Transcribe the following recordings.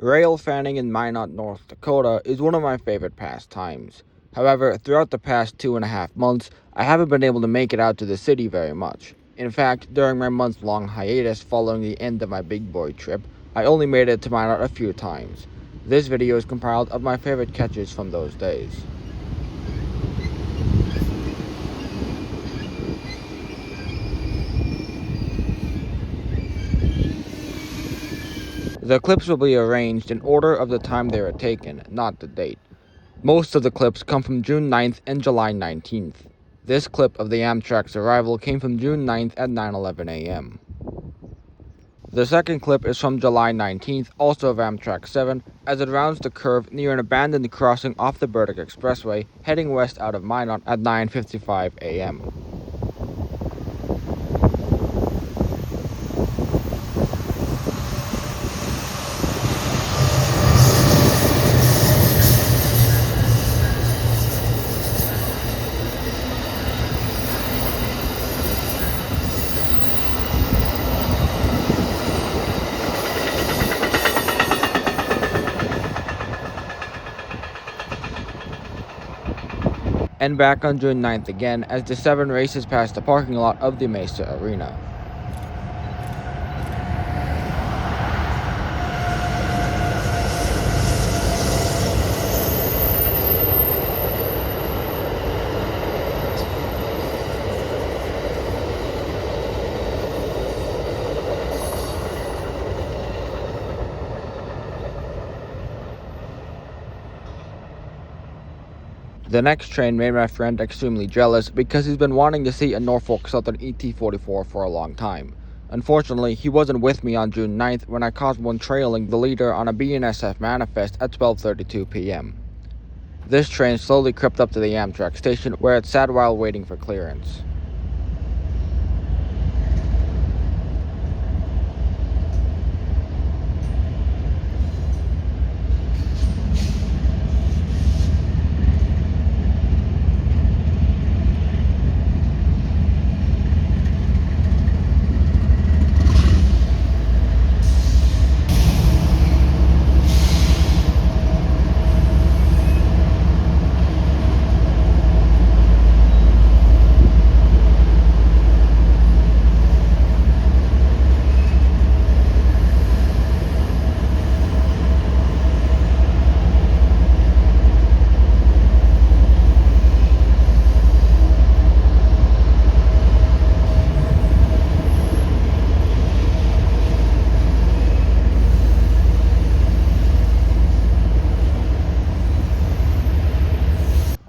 Railfanning in Minot, North Dakota is one of my favorite pastimes. However, throughout the past 2.5 months, I haven't been able to make it out to the city very much. In fact, during my month-long hiatus following the end of my big boy trip, I only made it to Minot a few times. This video is compiled of my favorite catches from those days. The clips will be arranged in order of the time they were taken, not the date. Most of the clips come from June 9th and July 19th. This clip of the Amtrak's arrival came from June 9th at 9:11 a.m. The second clip is from July 19th, also of Amtrak 7, as it rounds the curve near an abandoned crossing off the Burdick Expressway, heading west out of Minot at 9:55 a.m. And back on June 9th again as the 7 races past the parking lot of the Mesa Arena. The next train made my friend extremely jealous because he's been wanting to see a Norfolk Southern ET-44 for a long time. Unfortunately, he wasn't with me on June 9th when I caught one trailing the leader on a BNSF manifest at 12:32 p.m. This train slowly crept up to the Amtrak station where it sat while waiting for clearance.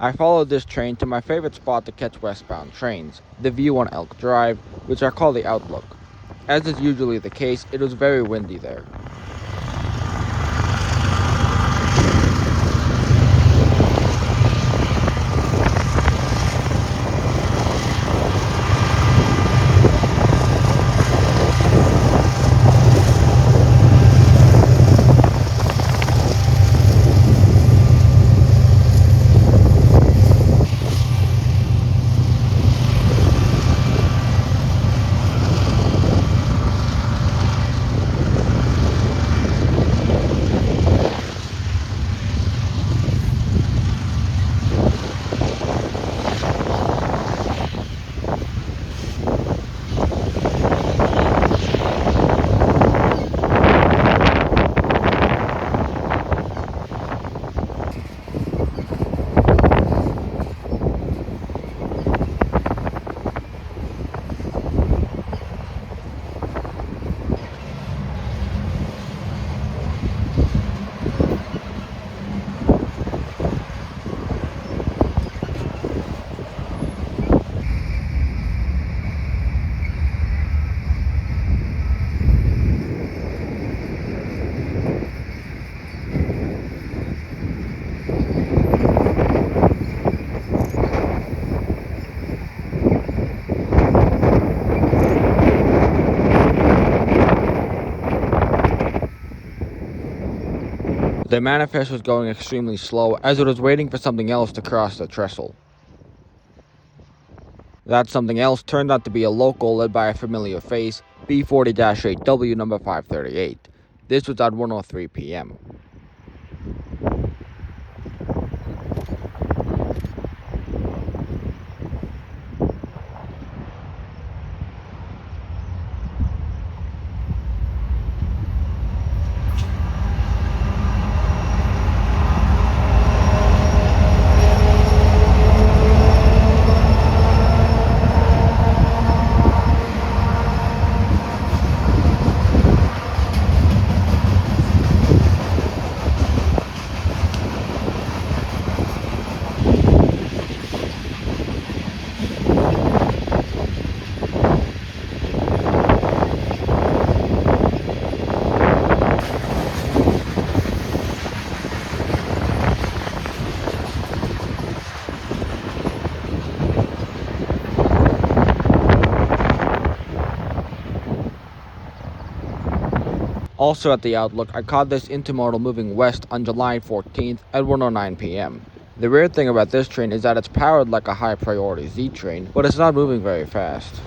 I followed this train to my favorite spot to catch westbound trains, the view on Elk Drive, which I call the Outlook. As is usually the case, it was very windy there. The manifest was going extremely slow as it was waiting for something else to cross the trestle. That something else turned out to be a local led by a familiar face, B40-8W number 538. This was at 1:03 p.m. Also at the Outlook, I caught this intermodal moving west on July 14th at 1:09 p.m. The weird thing about this train is that it's powered like a high priority Z train, but it's not moving very fast.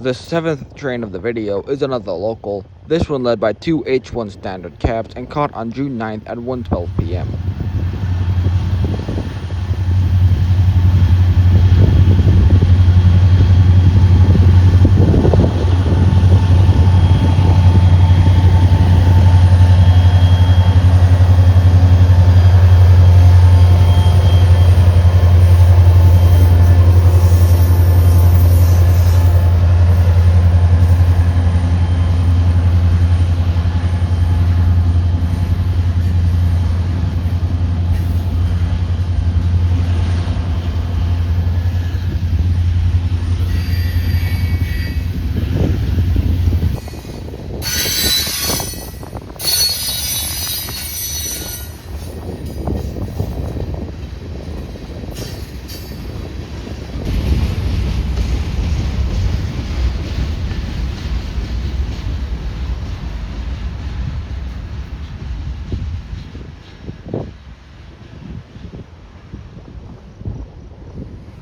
The seventh train of the video is another local, this one led by two H1 standard cabs and caught on June 9th at 1:12 p.m.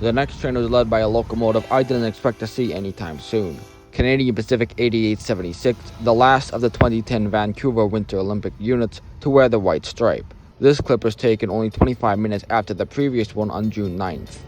The next train was led by a locomotive I didn't expect to see anytime soon. Canadian Pacific 8876, the last of the 2010 Vancouver Winter Olympic units to wear the white stripe. This clip was taken only 25 minutes after the previous one on June 9th.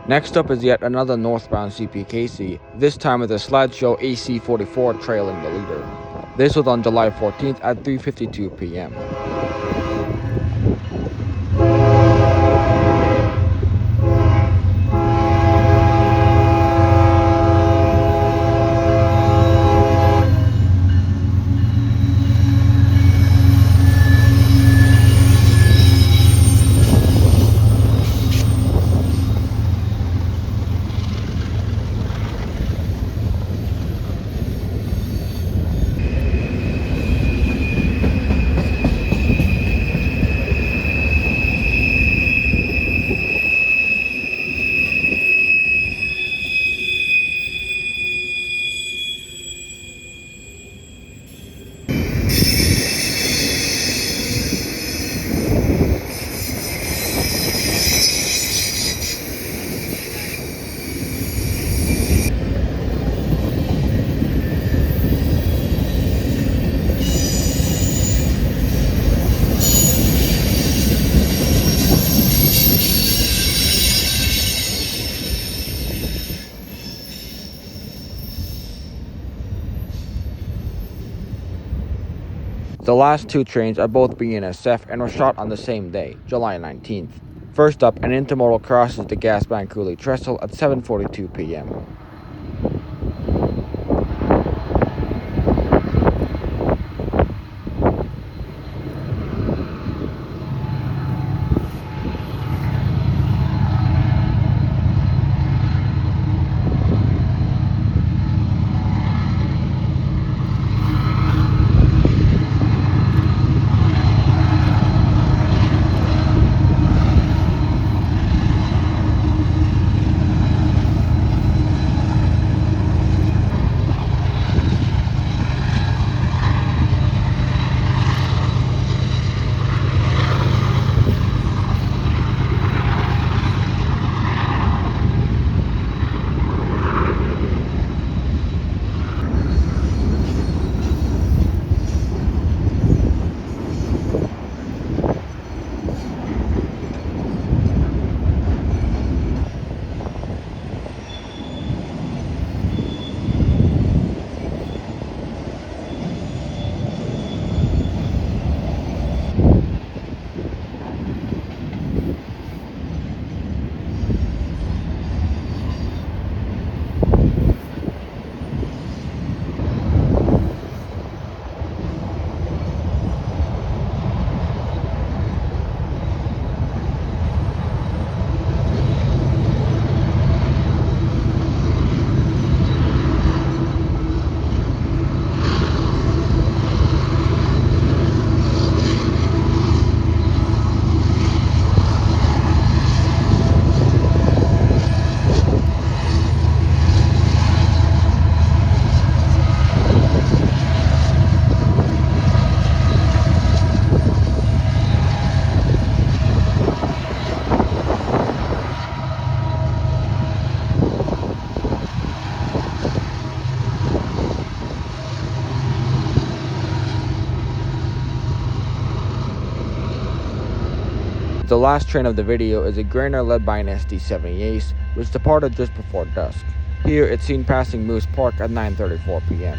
Next up is yet another northbound CPKC, this time with a slideshow AC44 trailing the leader. This was on July 14th at 3:52 p.m. The last two trains are both BNSF and were shot on the same day, July 19th. First up, an intermodal crosses the Gasbank Cooley Trestle at 7:42 p.m. The last train of the video is a grainer led by an SD70 Ace, which departed just before dusk. Here it's seen passing Moose Park at 9:34 p.m.